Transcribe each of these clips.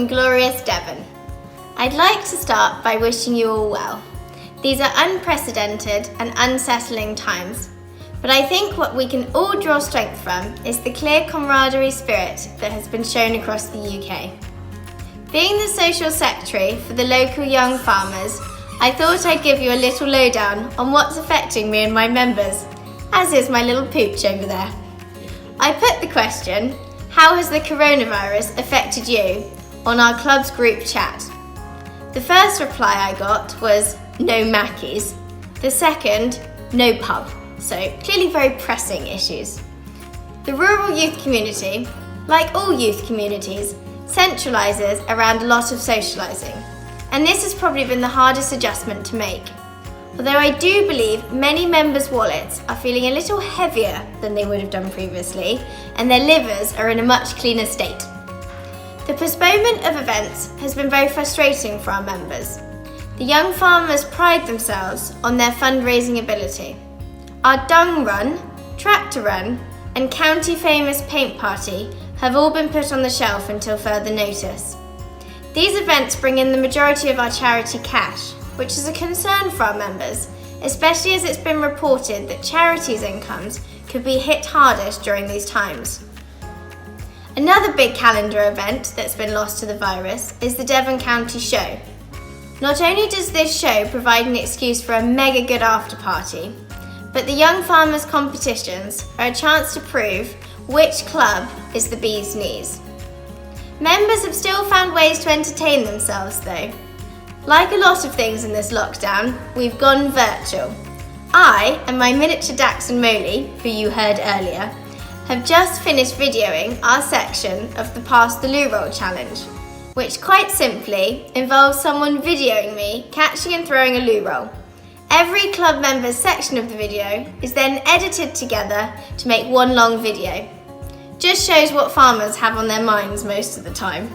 from glorious Devon. I'd like to start by wishing you all well. These are unprecedented and unsettling times, but I think what we can all draw strength from is the clear camaraderie spirit that has been shown across the UK. Being the social secretary for the local young farmers, I thought I'd give you a little lowdown on what's affecting me and my members, as is my little pooch over there. I put the question, how has the coronavirus affected you, on our club's group chat. The first reply I got was, no Mackies. The second, no pub. So clearly very pressing issues. The rural youth community, like all youth communities, centralises around a lot of socialising, and this has probably been the hardest adjustment to make. Although I do believe many members' wallets are feeling a little heavier than they would have done previously, and their livers are in a much cleaner state. The postponement of events has been very frustrating for our members. The young farmers pride themselves on their fundraising ability. Our dung run, tractor run, and county famous paint party have all been put on the shelf until further notice. These events bring in the majority of our charity cash, which is a concern for our members, especially as it's been reported that charities' incomes could be hit hardest during these times. Another big calendar event that's been lost to the virus is the Devon County Show. Not only does this show provide an excuse for a mega good after party, but the Young Farmers competitions are a chance to prove which club is the bee's knees. Members have still found ways to entertain themselves though. Like a lot of things in this lockdown, we've gone virtual. I and my miniature Dax and Molly, who you heard earlier, have just finished videoing our section of the Pass the Loo Roll challenge, which quite simply involves someone videoing me catching and throwing a loo roll. Every club member's section of the video is then edited together to make one long video. Just shows what farmers have on their minds most of the time.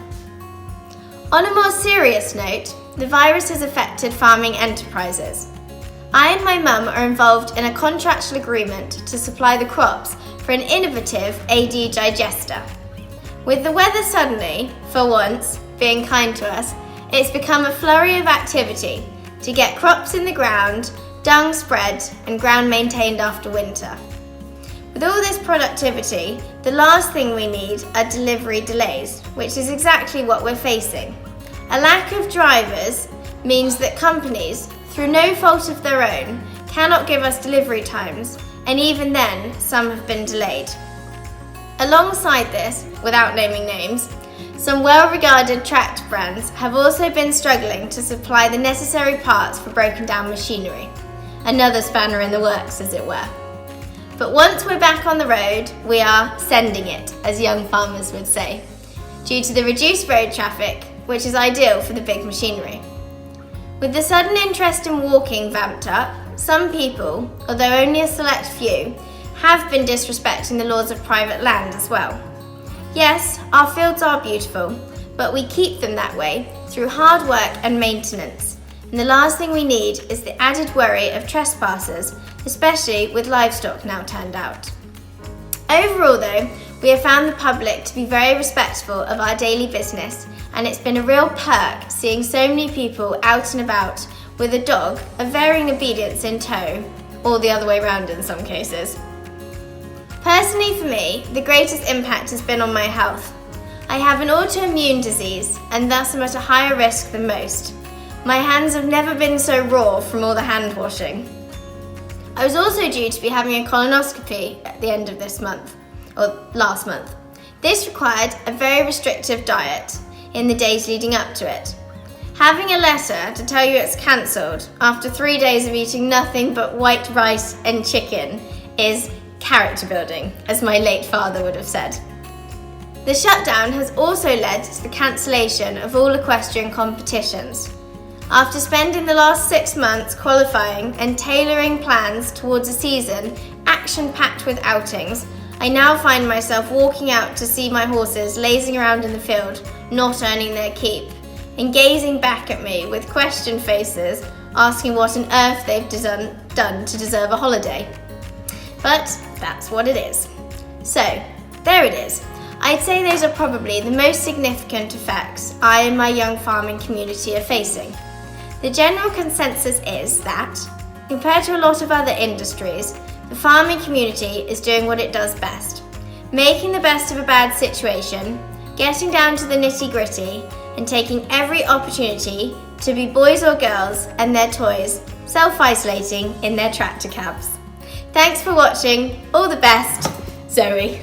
On a more serious note, the virus has affected farming enterprises. I and my mum are involved in a contractual agreement to supply the crops for an innovative AD digester. With the weather suddenly, for once, being kind to us, it's become a flurry of activity to get crops in the ground, dung spread, and ground maintained after winter. With all this productivity, the last thing we need are delivery delays, which is exactly what we're facing. A lack of drivers means that companies, through no fault of their own, cannot give us delivery times, and even then, some have been delayed. Alongside this, without naming names, some well-regarded tractor brands have also been struggling to supply the necessary parts for broken down machinery. Another spanner in the works, as it were. But once we're back on the road, we are sending it, as young farmers would say, due to the reduced road traffic, which is ideal for the big machinery. With the sudden interest in walking vamped up, some people, although only a select few, have been disrespecting the laws of private land as well. Yes, our fields are beautiful, but we keep them that way through hard work and maintenance. And the last thing we need is the added worry of trespassers, especially with livestock now turned out. Overall though, we have found the public to be very respectful of our daily business, and it's been a real perk seeing so many people out and about with a dog of varying obedience in tow, or the other way around in some cases. Personally for me, the greatest impact has been on my health. I have an autoimmune disease and thus am at a higher risk than most. My hands have never been so raw from all the hand washing. I was also due to be having a colonoscopy at the end of this month, or last month. This required a very restrictive diet in the days leading up to it. Having a letter to tell you it's cancelled after 3 days of eating nothing but white rice and chicken is character building, as my late father would have said. The shutdown has also led to the cancellation of all equestrian competitions. After spending the last 6 months qualifying and tailoring plans towards a season action-packed with outings, I now find myself walking out to see my horses lazing around in the field, not earning their keep, and gazing back at me with question faces, asking what on earth they've done to deserve a holiday. But that's what it is. So, there it is. I'd say those are probably the most significant effects I and my young farming community are facing. The general consensus is that, compared to a lot of other industries, the farming community is doing what it does best, making the best of a bad situation, getting down to the nitty-gritty, and taking every opportunity to be boys or girls and their toys, self-isolating in their tractor cabs. Thanks for watching. All the best, Zoe.